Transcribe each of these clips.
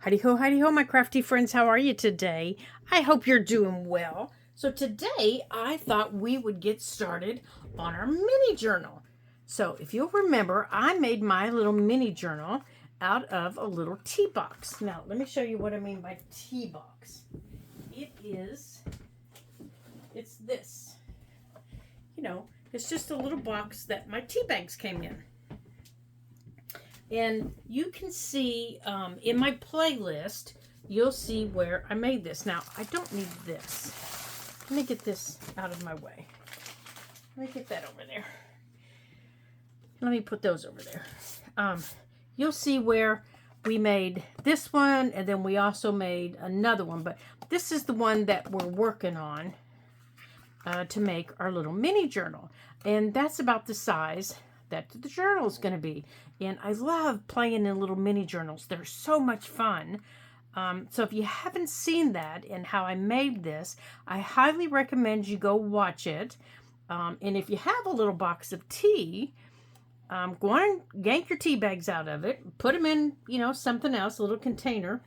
Heidi ho, my crafty friends. How are you today? I hope you're doing well. So today I thought we would get started on our mini journal. So if you'll remember, I made my little mini journal out of a little tea box. Now let me show you what I mean by tea box. It's this. It's just a little box that my tea bags came in. And you can see in my playlist, you'll see where I made this. Now, I don't need this. Let me get this out of my way. Let me get that over there. Let me put those over there. You'll see where we made this one, and then we also made another one. But this is the one that we're working on to make our little mini journal. And that's about the size that the journal is going to be. And I love playing in little mini journals. They're so much fun. So if you haven't seen that and how I made this, I highly recommend you go watch it. And if you have a little box of tea, go on and yank your tea bags out of it. Put them in, something else, a little container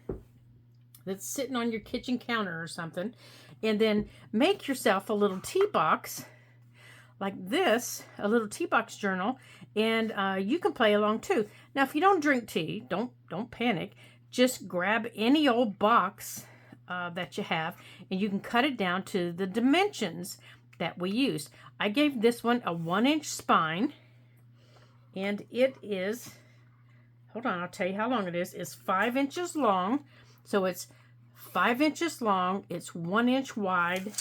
that's sitting on your kitchen counter or something. And then make yourself a little tea box like this, a little tea box journal, and you can play along too. Now, if you don't drink tea, don't panic. Just grab any old box that you have, and you can cut it down to the dimensions that we used. I gave this one a 1-inch spine, and it is, hold on, I'll tell you how long it is. It's 5 inches long, so it's 5 inches long. It's 1 inch wide.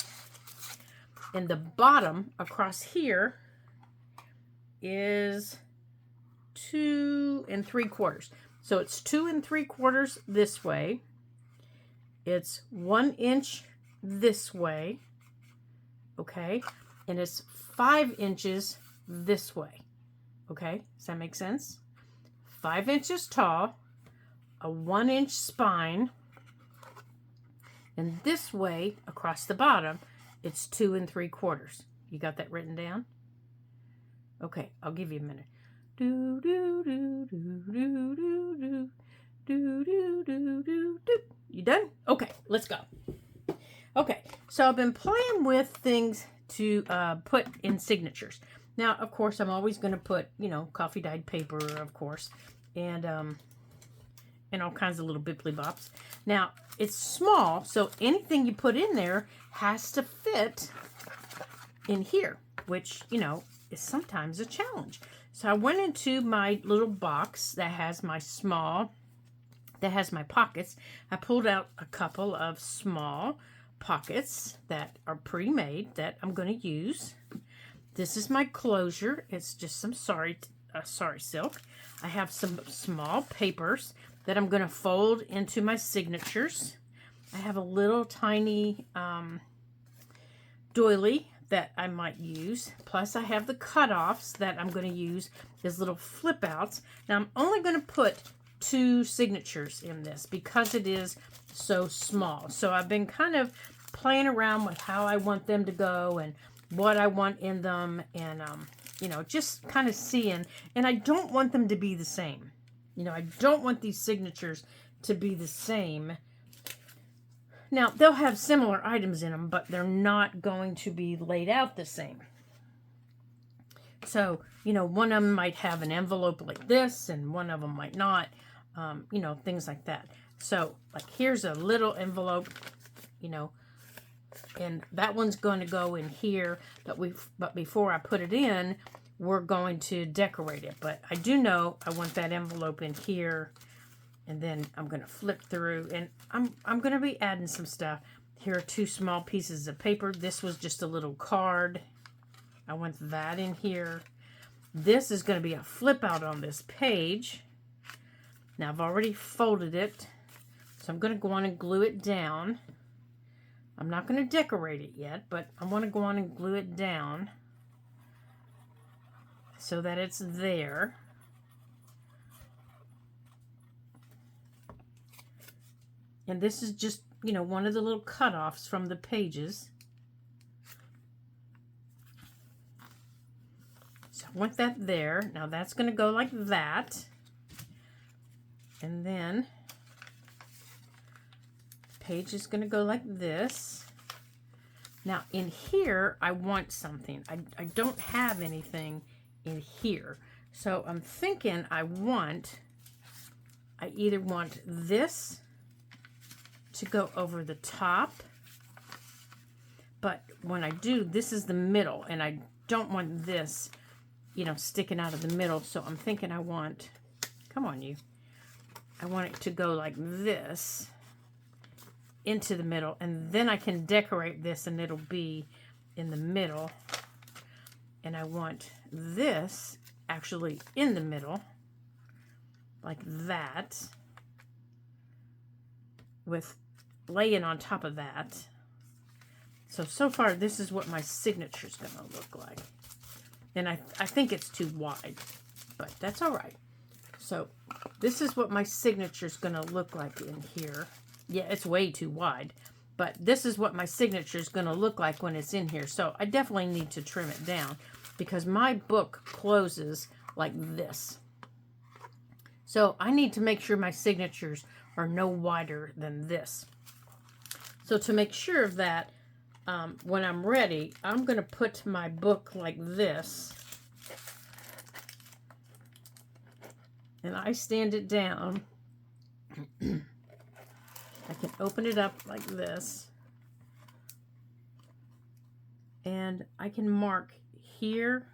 And the bottom across here is 2 3/4. So it's 2 3/4 this way. It's 1 inch this way. Okay. And it's 5 inches this way. Okay. Does that make sense? 5 inches tall, a 1 inch spine. And this way across the bottom, it's 2 3/4. You got that written down? Okay, I'll give you a minute. Do do do do do do do do do do do. You done? Okay, let's go. Okay, so I've been playing with things to put in signatures. Now, of course, I'm always going to put, coffee dyed paper, of course, and all kinds of little bipply bops. Now, it's small, so anything you put in there has to fit in here, which, is sometimes a challenge. So I went into my little box that has my pockets. I pulled out a couple of small pockets that are pre-made that I'm going to use. This is my closure. It's just some sorry silk. I have some small papers that I'm going to fold into my signatures. I have a little tiny doily that I might use. Plus I have the cutoffs that I'm going to use as little flip outs. Now I'm only going to put 2 signatures in this because it is so small. So I've been kind of playing around with how I want them to go and what I want in them, and just kind of seeing. And I don't want them to be the same. I don't want these signatures to be the same. Now, they'll have similar items in them, but they're not going to be laid out the same. So, one of them might have an envelope like this, and one of them might not, things like that. So, like, here's a little envelope, and that one's going to go in here, but before I put it in, we're going to decorate it. But I do know I want that envelope in here. And then I'm going to flip through, and I'm going to be adding some stuff. Here are 2 small pieces of paper. This was just a little card. I want that in here. This is going to be a flip out on this page. Now I've already folded it, so I'm going to go on and glue it down. I'm not going to decorate it yet, but I want to go on and glue it down so that it's there. And this is just, one of the little cutoffs from the pages. So I want that there. Now that's going to go like that. And then page is going to go like this. Now in here, I want something. I don't have anything in here. So I'm thinking I either want this to go over the top, but when I do, this is the middle, and I don't want this, you know, sticking out of the middle. So I'm thinking I want, come on you, I want it to go like this into the middle, and then I can decorate this and it'll be in the middle. And I want this actually in the middle, like that, with laying on top of that. So far, this is what my signature is going to look like. And I think it's too wide, but that's all right. So this is what my signature is going to look like in here. Yeah, it's way too wide, but this is what my signature is going to look like when it's in here. So I definitely need to trim it down because my book closes like this. So I need to make sure my signatures are no wider than this. So to make sure of that, when I'm ready, I'm going to put my book like this. And I stand it down. I can open it up like this. And I can mark here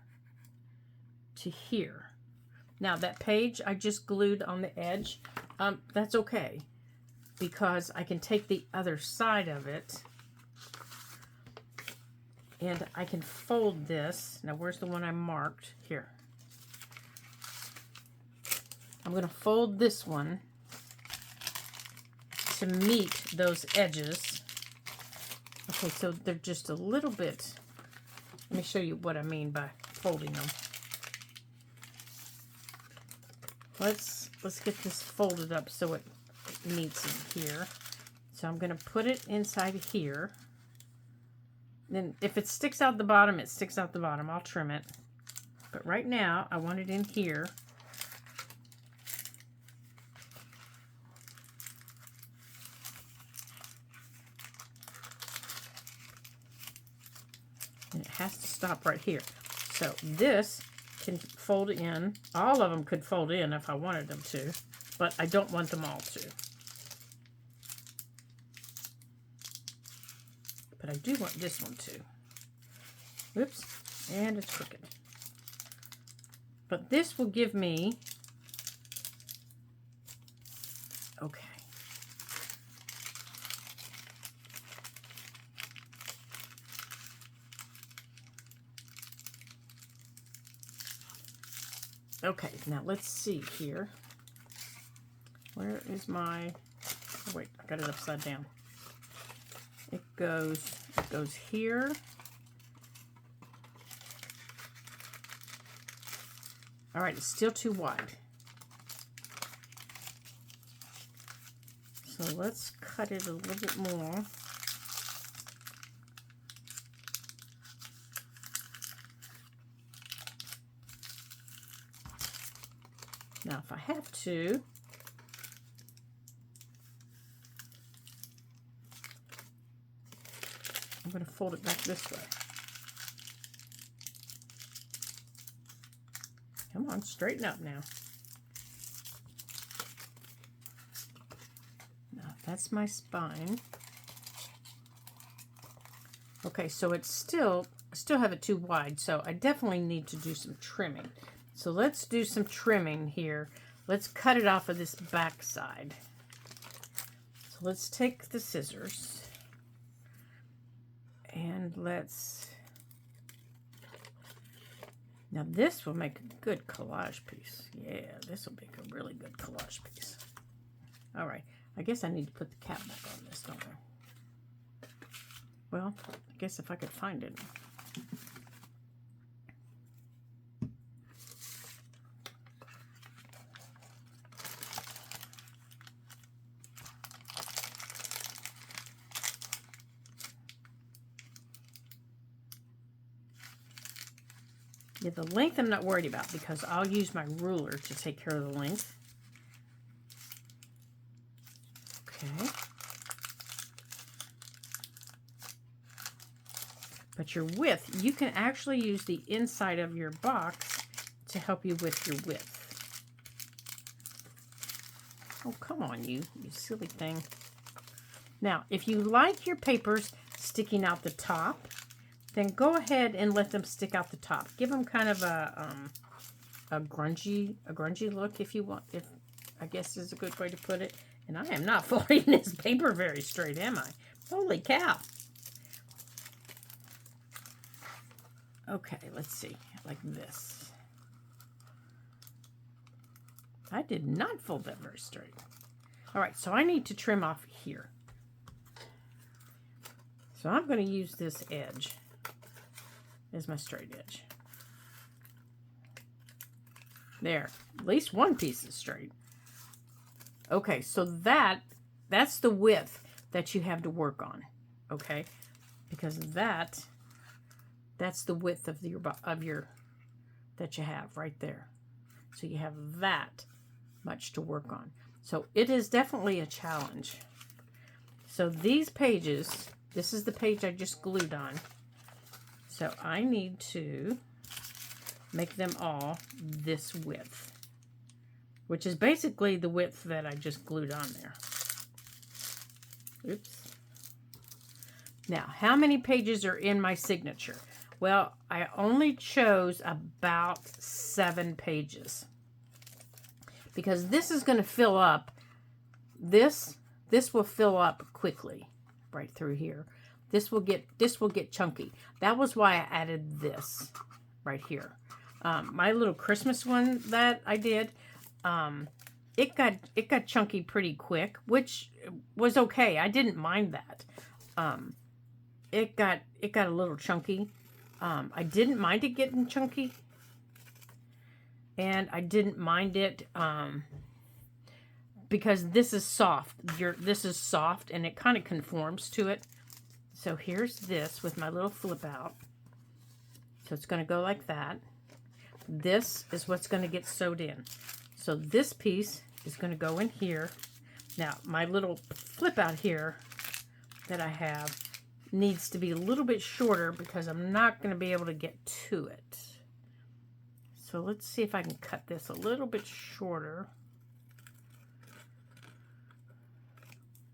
to here. Now that page I just glued on the edge, that's okay, because I can take the other side of it and I can fold this. Now where's the one I marked? Here. I'm going to fold this one to meet those edges. Okay, so they're just a little bit. Let me show you what I mean by folding them. Let's get this folded up so it meets in here. So I'm going to put it inside here. Then if it sticks out the bottom, it sticks out the bottom. I'll trim it. But right now, I want it in here. And it has to stop right here. So this can fold in. All of them could fold in if I wanted them to, but I don't want them all to. But I do want this one too. Whoops, and it's crooked. But this will give me, okay. Okay, now let's see here. Where is my, oh wait, I got it upside down. It goes here. All right, it's still too wide. So let's cut it a little bit more. Now, if I have to, I'm going to fold it back this way. Come on, straighten up now. Now, that's my spine. Okay, so it's still, I still have it too wide, so I definitely need to do some trimming. So let's do some trimming here. Let's cut it off of this back side. So let's take the scissors and let's, now this will make a good collage piece. Yeah, this will make a really good collage piece. All right, I guess I need to put the cap back on this, don't I? Well, I guess if I could find it. Yeah, the length I'm not worried about because I'll use my ruler to take care of the length. Okay. But your width, you can actually use the inside of your box to help you with your width. Oh, come on, you silly thing. Now, if you like your papers sticking out the top, then go ahead and let them stick out the top. Give them kind of a grungy look if you want. If I guess is a good way to put it. And I am not folding this paper very straight, am I? Holy cow! Okay, let's see, like this. I did not fold that very straight. All right, so I need to trim off here. So I'm going to use this edge as my straight edge. There, at least one piece is straight. Okay, so that's the width that you have to work on, okay? Because that's the width of your that you have right there. So you have that much to work on. So it is definitely a challenge. So these pages, this is the page I just glued on. So I need to make them all this width, which is basically the width that I just glued on there. Oops. Now, how many pages are in my signature? Well, I only chose about 7 pages because this is going to fill up. This will fill up quickly right through here. This will get chunky. That was why I added this right here. My little Christmas one that I did, it got chunky pretty quick, which was okay. I didn't mind that. It got a little chunky. I didn't mind it getting chunky, and I didn't mind it because this is soft. This is soft, and it kind of conforms to it. So here's this with my little flip out. So it's going to go like that. This is what's going to get sewed in. So this piece is going to go in here. Now, my little flip out here that I have needs to be a little bit shorter because I'm not going to be able to get to it. So let's see if I can cut this a little bit shorter.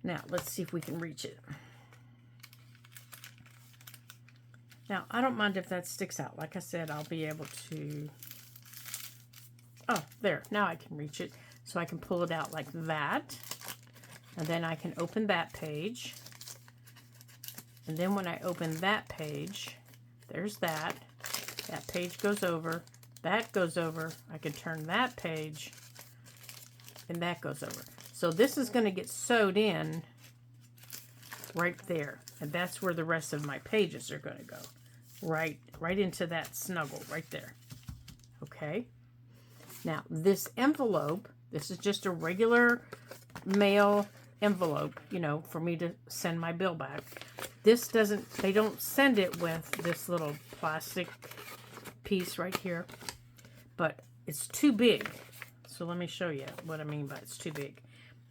Now, let's see if we can reach it. Now, I don't mind if that sticks out. Like I said, I'll be able to... Oh, there. Now I can reach it. So I can pull it out like that. And then I can open that page. And then when I open that page, there's that. That page goes over. That goes over. I can turn that page. And that goes over. So this is going to get sewed in right there. And that's where the rest of my pages are going to go. Right into that snuggle right there. Okay. Now, this envelope, this is just a regular mail envelope, you know, for me to send my bill back. This doesn't, they don't send it with this little plastic piece right here, but it's too big. So let me show you what I mean by it's too big.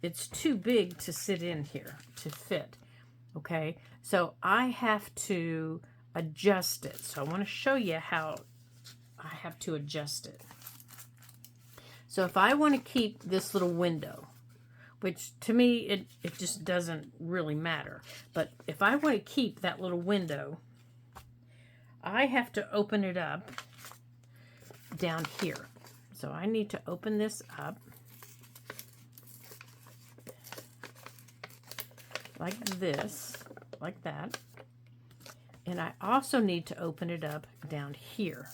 It's too big to sit in here, to fit. Okay, so I have to adjust it. So I want to show you how I have to adjust it. So if I want to keep this little window, which to me, it just doesn't really matter. But if I want to keep that little window, I have to open it up down here. So I need to open this up like this, like that. And I also need to open it up down here.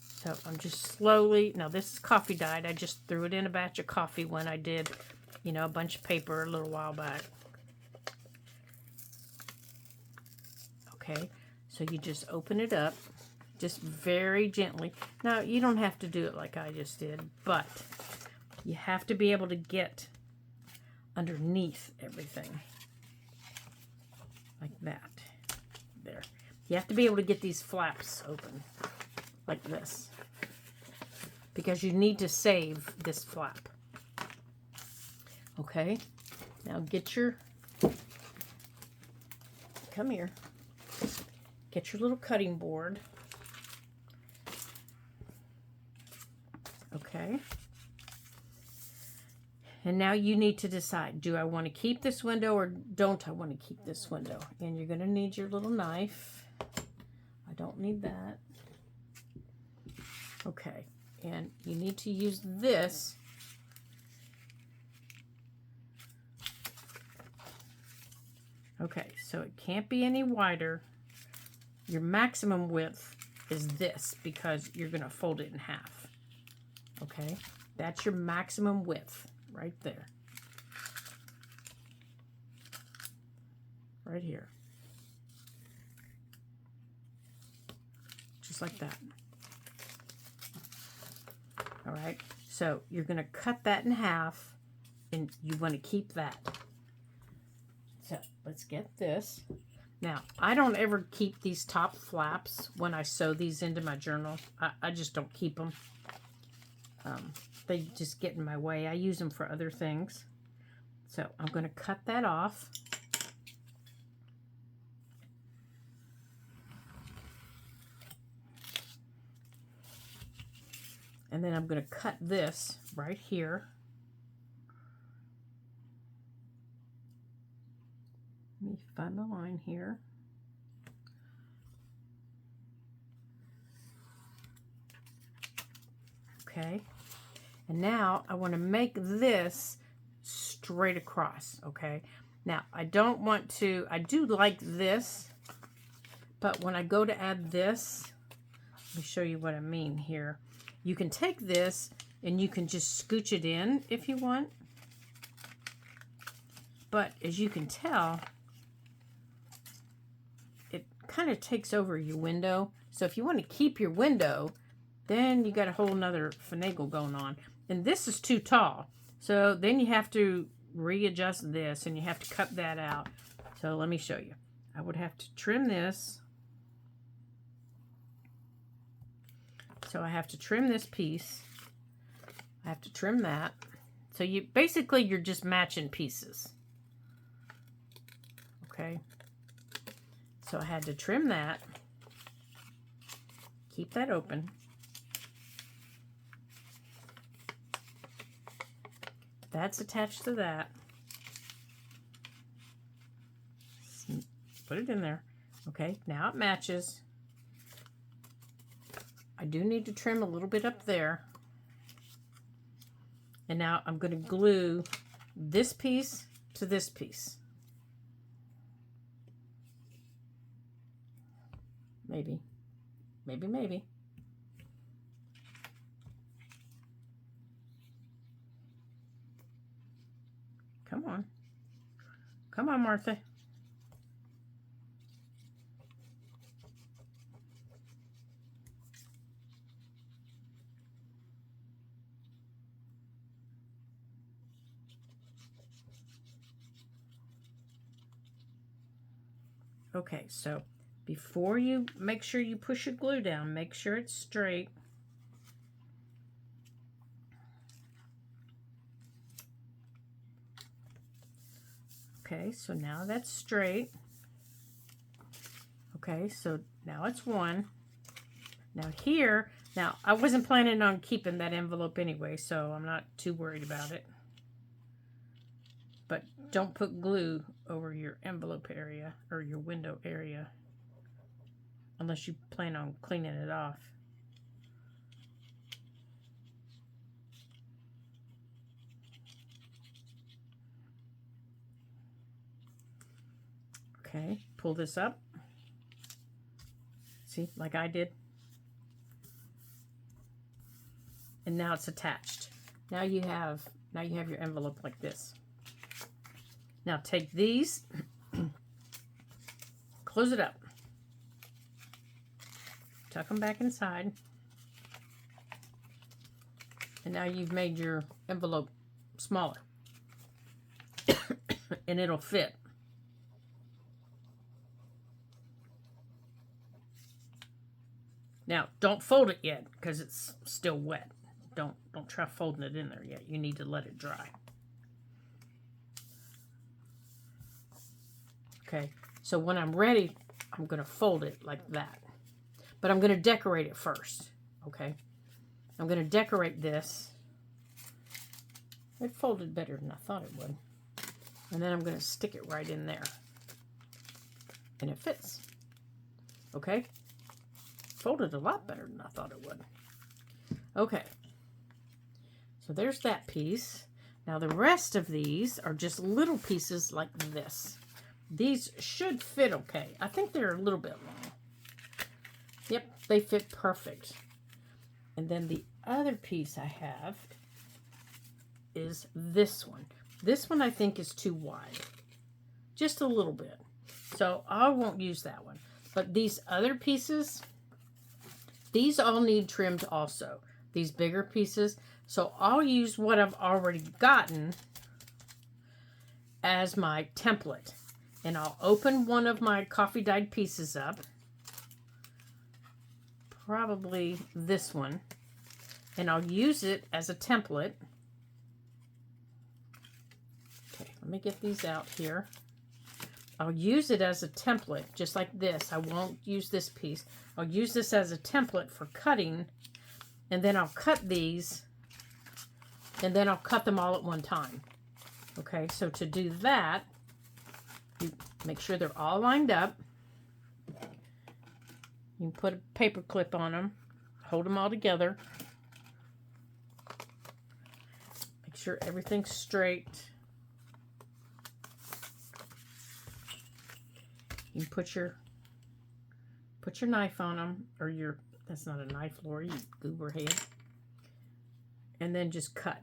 So I'm just slowly, now this is coffee dyed. I just threw it in a batch of coffee when I did, you know, a bunch of paper a little while back. Okay, so you just open it up, just very gently. Now, you don't have to do it like I just did, but you have to be able to get underneath everything. Like that. There. You have to be able to get these flaps open. Like this. Because you need to save this flap. Okay. Now get your... Come here. Get your little cutting board. Okay. And now you need to decide, do I want to keep this window or don't I want to keep this window? And you're going to need your little knife. I don't need that. Okay. And you need to use this. Okay, so it can't be any wider. Your maximum width is this because you're going to fold it in half. Okay, that's your maximum width right there. Right here. Just like that. All right, so you're going to cut that in half and you want to keep that. So let's get this. Now, I don't ever keep these top flaps when I sew these into my journal. I just don't keep them. They just get in my way. I use them for other things. So I'm going to cut that off. And then I'm going to cut this right here. Let me find the line here. Okay. And now I want to make this straight across. Okay. Now I don't want to, I do like this, but when I go to add this, let me show you what I mean here. You can take this and you can just scooch it in if you want. But as you can tell, it kind of takes over your window. So if you want to keep your window, then you got a whole nother finagle going on. And this is too tall. So then you have to readjust this and you have to cut that out. So let me show you. I would have to trim this. So I have to trim this piece. I have to trim that. So you basically you're just matching pieces. Okay. So I had to trim that. Keep that open. That's attached to that. Put it in there. Okay, now it matches. I do need to trim a little bit up there. And now I'm going to glue this piece to this piece. Maybe. Maybe. Come on. Come on, Martha. Okay, so before you make sure you push your glue down, make sure it's straight. Okay, so now that's straight. Okay, so now it's one. Now here, now I wasn't planning on keeping that envelope anyway, so I'm not too worried about it. But don't put glue over your envelope area or your window area unless you plan on cleaning it off. Okay, pull this up. See, like I did. And now it's attached. Now you have your envelope like this. Now take these, close it up, tuck them back inside, and now you've made your envelope smaller, and it'll fit. Now, don't fold it yet because it's still wet. Don't try folding it in there yet. You need to let it dry. Okay, so when I'm ready, I'm going to fold it like that. But I'm going to decorate it first, okay? I'm going to decorate this. It folded better than I thought it would. And then I'm going to stick it right in there. And it fits. Okay? Folded a lot better than I thought it would. Okay. So there's that piece. Now the rest of these are just little pieces like this. These should fit okay. I think they're a little bit long. Yep, they fit perfect. And then the other piece I have is this one. This one I think is too wide. Just a little bit. So I won't use that one. But these other pieces, these all need trimmed also. These bigger pieces. So I'll use what I've already gotten as my template. And I'll open one of my coffee dyed pieces up. Probably this one. And I'll use it as a template. Okay, let me get these out here. I'll use it as a template, just like this. I won't use this piece. I'll use this as a template for cutting, and then I'll cut these, and then I'll cut them all at one time. Okay, so to do that, you make sure they're all lined up. You can put a paper clip on them, hold them all together. Make sure everything's straight. You put your knife on them, or that's not a knife, Lori, you goober head. And then just cut.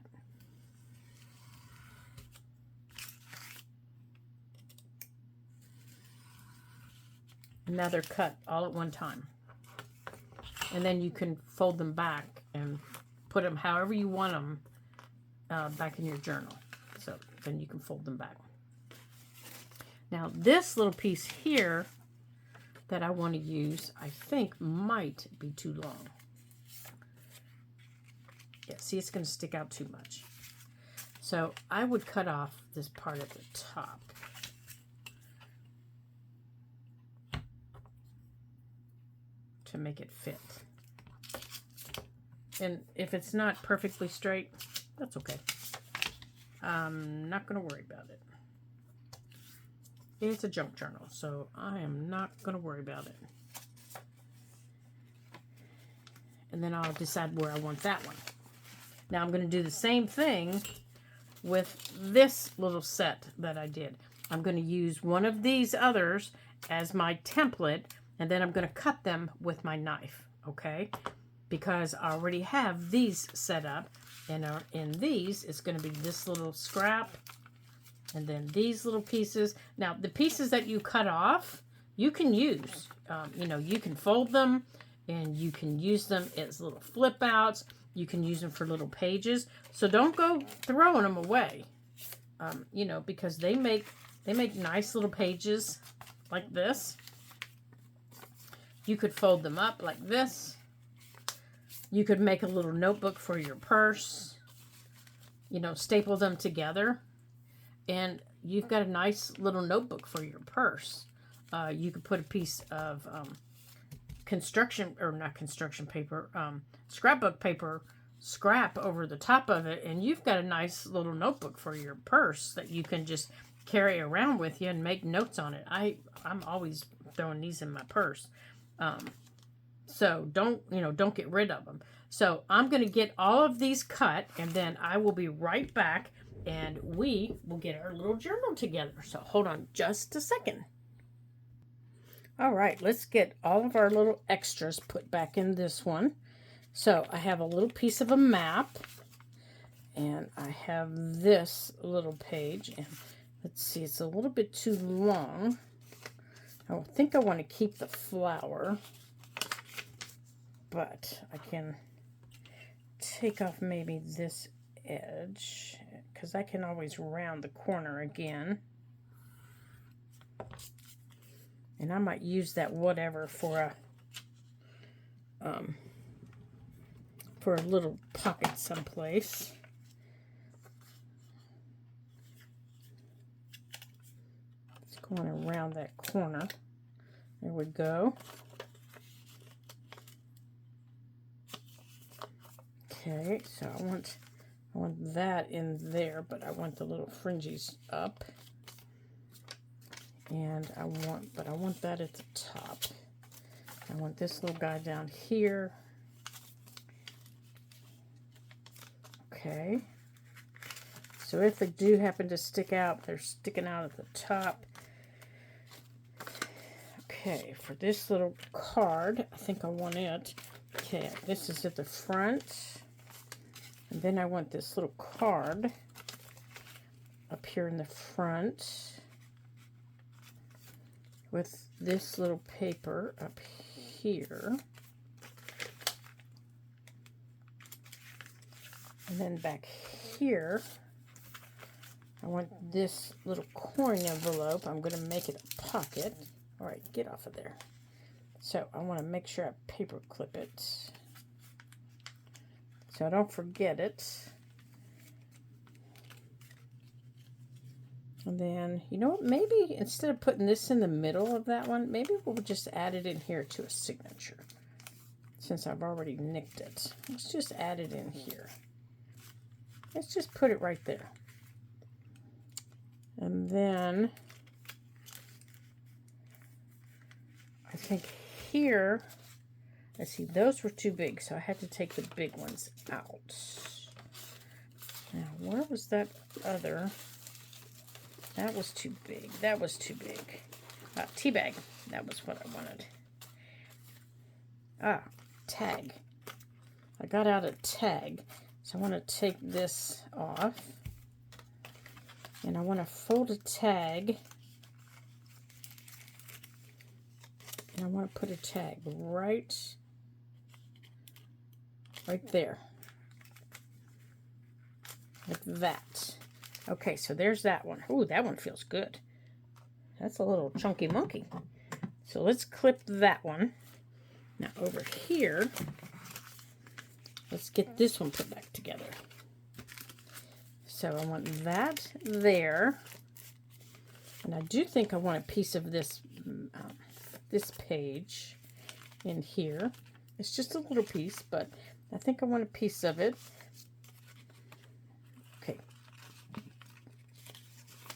And now they're cut all at one time. And then you can fold them back and put them however you want them back in your journal. So then you can fold them back. Now this little piece here that I want to use, I think might be too long. Yeah, see, it's going to stick out too much. So I would cut off this part at the top. To make it fit. And if it's not perfectly straight, that's okay. I'm not going to worry about it. It's a junk journal, so I am not going to worry about it. And then I'll decide where I want that one. Now I'm going to do the same thing with this little set that I did. I'm going to use one of these others as my template, and then I'm going to cut them with my knife, okay? Because I already have these set up, and in these, it's going to be this little scrap, and then these little pieces. Now, the pieces that you cut off, you can use. You know, you can fold them, and you can use them as little flip outs. You can use them for little pages. So don't go throwing them away, you know, because they make nice little pages like this. You could fold them up like this. You could make a little notebook for your purse. You know, staple them together. And you've got a nice little notebook for your purse. You could put a piece of scrapbook paper, scrap over the top of it, and you've got a nice little notebook for your purse that you can just carry around with you and make notes on it. I'm always throwing these in my purse. So don't get rid of them. So I'm going to get all of these cut, and then I will be right back, and we will get our little journal together. So hold on just a second. All right, let's get all of our little extras put back in this one. So I have a little piece of a map, and I have this little page, and let's see, it's a little bit too long. I think I want to keep the flower, but I can take off maybe this edge, because I can always round the corner again. And I might use that whatever for a little pocket someplace. It's going around that corner. There we go. Okay, so I want that in there, but I want the little fringes up. And I want that at the top. I want this little guy down here. Okay. So if they do happen to stick out, they're sticking out at the top. Okay, for this little card, I think I want it. Okay, this is at the front. And then I want this little card up here in the front with this little paper up here. And then back here, I want this little coin envelope. I'm going to make it a pocket. All right, get off of there. So I want to make sure I paper clip it so I don't forget it. And then, you know what, maybe instead of putting this in the middle of that one, maybe we'll just add it in here to a signature. Since I've already nicked it, let's just add it in here. Let's just put it right there. And then I think here, let's see, those were too big, so I had to take the big ones out. Now, where was that other? That was too big. That was too big. Tea bag. That was what I wanted. Tag. I got out a tag. So I want to take this off. And I want to fold a tag. And I want to put a tag right there. Like that. Okay, so there's that one. Ooh, that one feels good. That's a little chunky monkey. So let's clip that one. Now over here, let's get this one put back together. So I want that there. And I do think I want a piece of this, this page in here. It's just a little piece, but I think I want a piece of it. Okay.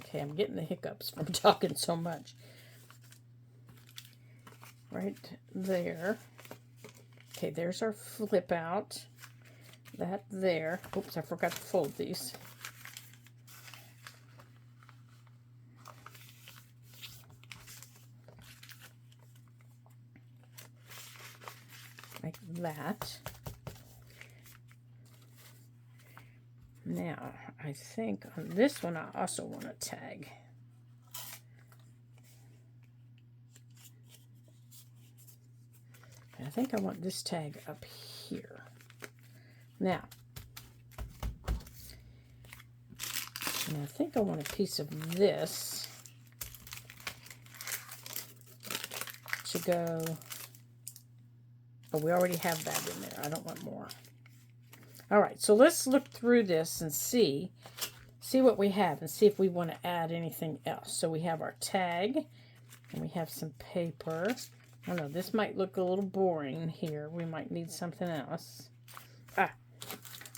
Okay, I'm getting the hiccups from talking so much. Right there. Okay, there's our flip out. That there. Oops, I forgot to fold these. Like that. Now, I think on this one I also want a tag. And I think I want this tag up here. Now, and I think I want a piece of this to go. Oh, we already have that in there. I don't want more. All right, so let's look through this and see what we have and see if we want to add anything else. So we have our tag and we have some paper. I don't know, this might look a little boring here. We might need something else.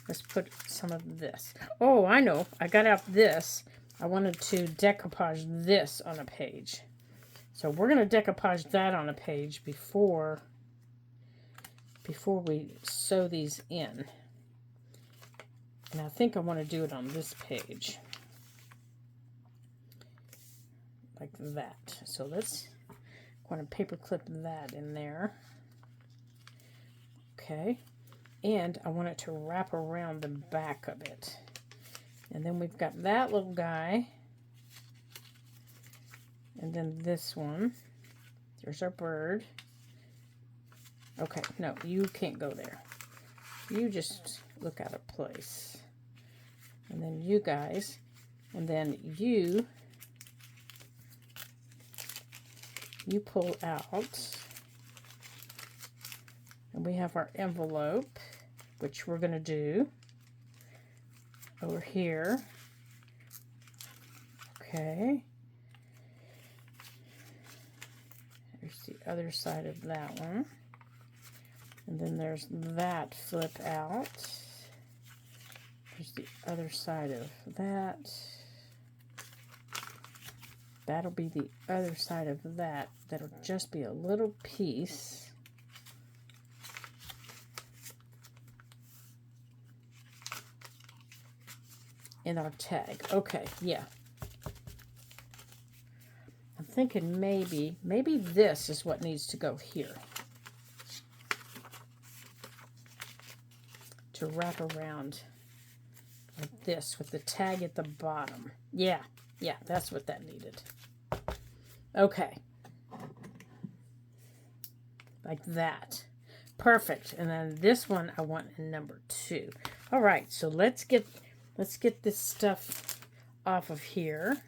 Let's put some of this. Oh, I know. I got out this. I wanted to decoupage this on a page. So we're going to decoupage that on a page before we sew these in. And I think I want to do it on this page. Like that. So let's want to paper clip that in there. Okay. And I want it to wrap around the back of it. And then we've got that little guy. And then this one. There's our bird. Okay, no, you can't go there. You just look out of place. And then you guys. And then you pull out. And we have our envelope, which we're going to do over here. Okay. Here's the other side of that one. And then there's that flip out. Here's the other side of that. That'll be the other side of that. That'll just be a little piece. In our tag. Okay, yeah. I'm thinking maybe this is what needs to go here. To wrap around like this with the tag at the bottom. Yeah, that's what that needed. Okay. Like that. Perfect. And then this one I want in number 2. All right, so let's get this stuff off of here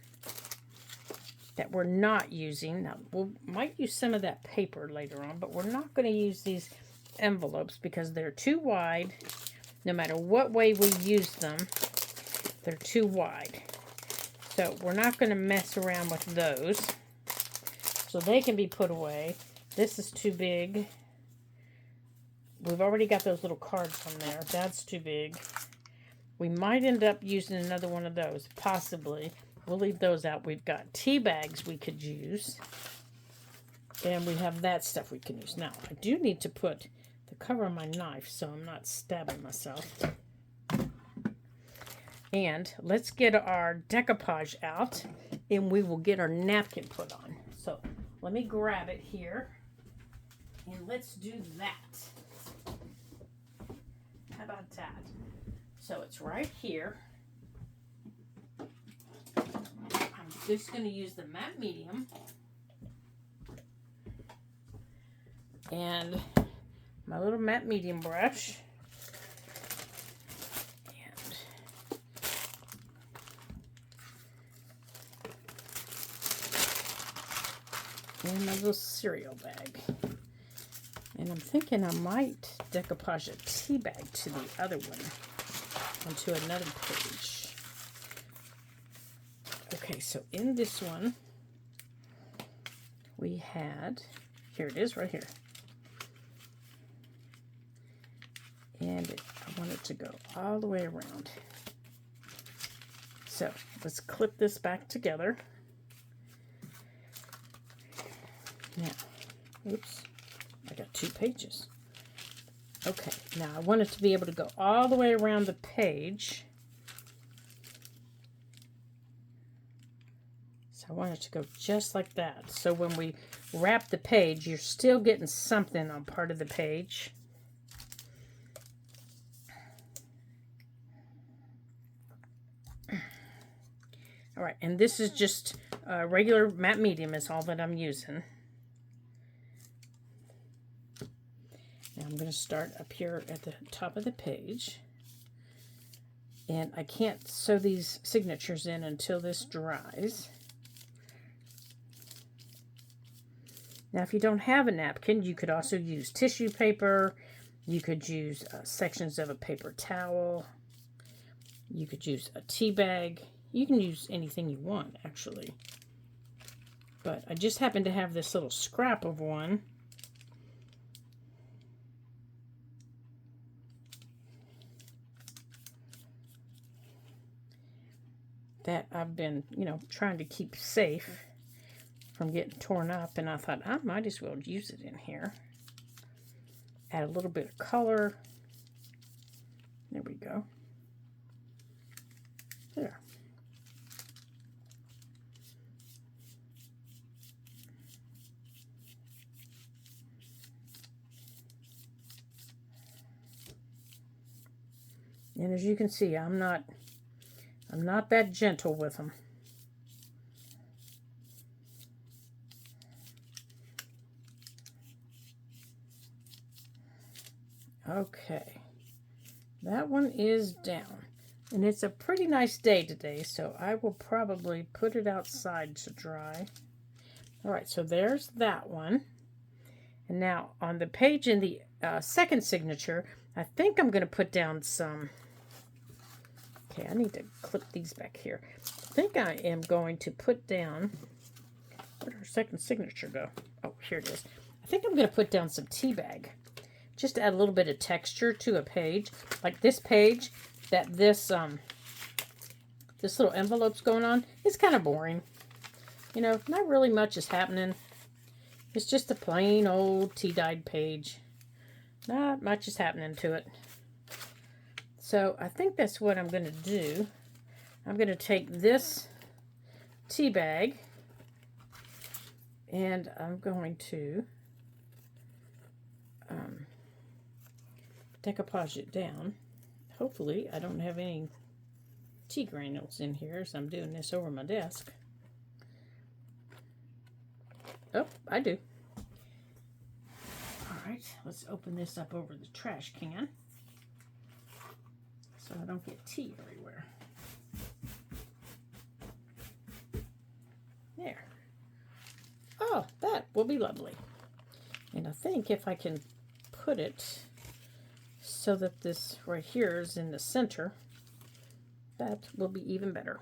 that we're not using. Now, we might use some of that paper later on, but we're not going to use these envelopes because they're too wide. No matter what way we use them, they're too wide. So we're not going to mess around with those. So they can be put away. This is too big. We've already got those little cards on there. That's too big. We might end up using another one of those, possibly. We'll leave those out. We've got tea bags we could use. And we have that stuff we can use. Now, I do need to put the cover on my knife so I'm not stabbing myself. And let's get our decoupage out, and we will get our napkin put on. So let me grab it here, and let's do that. How about that? So it's right here. I'm just going to use the matte medium. And my little matte medium brush. And my little cereal bag. And I'm thinking I might decoupage a tea bag to the other one. Onto another page. Okay, so in this one, we had, here it is right here. And I want it to go all the way around. So let's clip this back together. Now, oops, I got 2 pages. Okay, now I want it to be able to go all the way around the page. So I want it to go just like that. So when we wrap the page, you're still getting something on part of the page. All right, and this is just regular matte medium is all that I'm using. Now I'm going to start up here at the top of the page. And I can't sew these signatures in until this dries. Now if you don't have a napkin, you could also use tissue paper. You could use sections of a paper towel. You could use a tea bag. You can use anything you want, actually. But I just happen to have this little scrap of one. That I've been, trying to keep safe from getting torn up. And I thought, I might as well use it in here. Add a little bit of color. There we go. There. And as you can see, I'm not that gentle with them. Okay, that one is down. And it's a pretty nice day today, so I will probably put it outside to dry. All right, so there's that one. And now on the page in the second signature, I think I'm going to put down some... Okay, I need to clip these back here. I think I am going to put down... Where did our second signature go? oh, here it is. I think I'm going to put down some tea bag. Just to add a little bit of texture to a page. Like this page that this little envelope's going on. It's kind of boring. You know, not really much is happening. It's just a plain old tea-dyed page. Not much is happening to it. So I think that's what I'm going to do. I'm going to take this tea bag and I'm going to decoupage it down. Hopefully I don't have any tea granules in here as I'm doing this over my desk. Oh, I do. Alright, let's open this up over the trash can so I don't get tea everywhere. There. Oh, that will be lovely. And I think if I can put it so that this right here is in the center, that will be even better.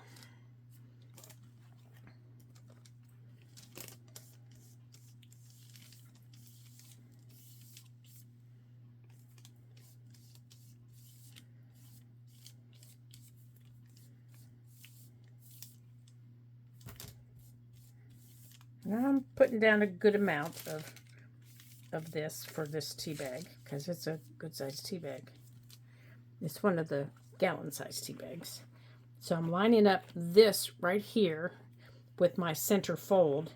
Now I'm putting down a good amount of this for this tea bag because it's a good sized tea bag. It's one of the gallon sized tea bags. So I'm lining up this right here with my center fold.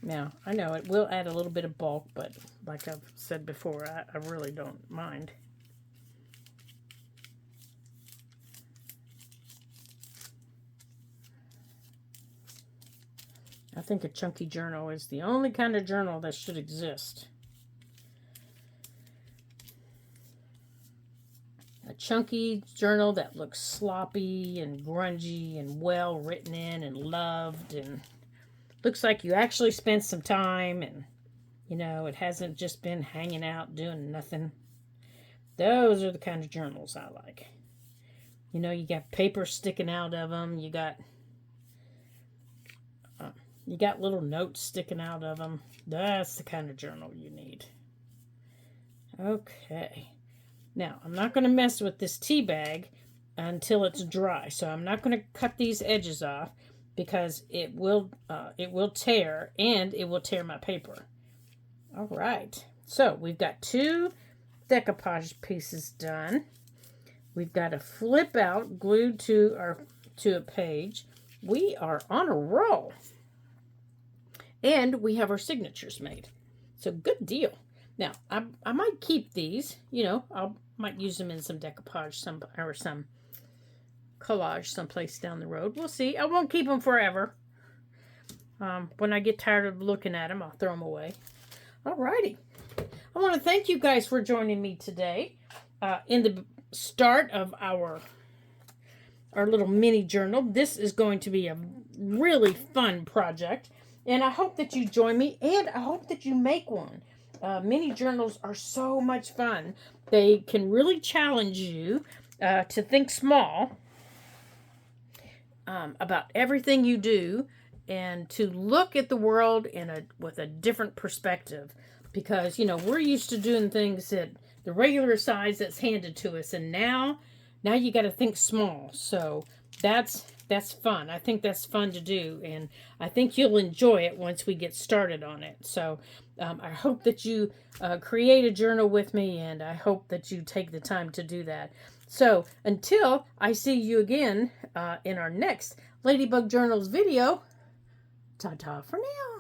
Now, I know it will add a little bit of bulk, but like I've said before, I really don't mind. I think a chunky journal is the only kind of journal that should exist. A chunky journal that looks sloppy and grungy and well written in and loved and looks like you actually spent some time and, you know, it hasn't just been hanging out doing nothing. Those are the kind of journals I like. You know, you got paper sticking out of them. You got little notes sticking out of them. That's the kind of journal you need. Okay. Now, I'm not going to mess with this tea bag until it's dry. So I'm not going to cut these edges off because it will tear and it will tear my paper. All right. So we've got 2 decoupage pieces done. We've got a flip out glued to a page. We are on a roll. And we have our signatures made. So good deal. Now, I might keep these. You know, I might use them in some decoupage some collage someplace down the road. We'll see. I won't keep them forever. When I get tired of looking at them, I'll throw them away. Alrighty. I want to thank you guys for joining me today in the start of our little mini journal. This is going to be a really fun project. And I hope that you join me, and I hope that you make one. Mini journals are so much fun. They can really challenge you to think small about everything you do and to look at the world with a different perspective. Because, you know, we're used to doing things at the regular size that's handed to us. And now you got to think small. So that's fun. I think that's fun to do, and I think you'll enjoy it once we get started on it. So I hope that you create a journal with me, and I hope that you take the time to do that. So until I see you again in our next Ladybug Journals video, ta-ta for now.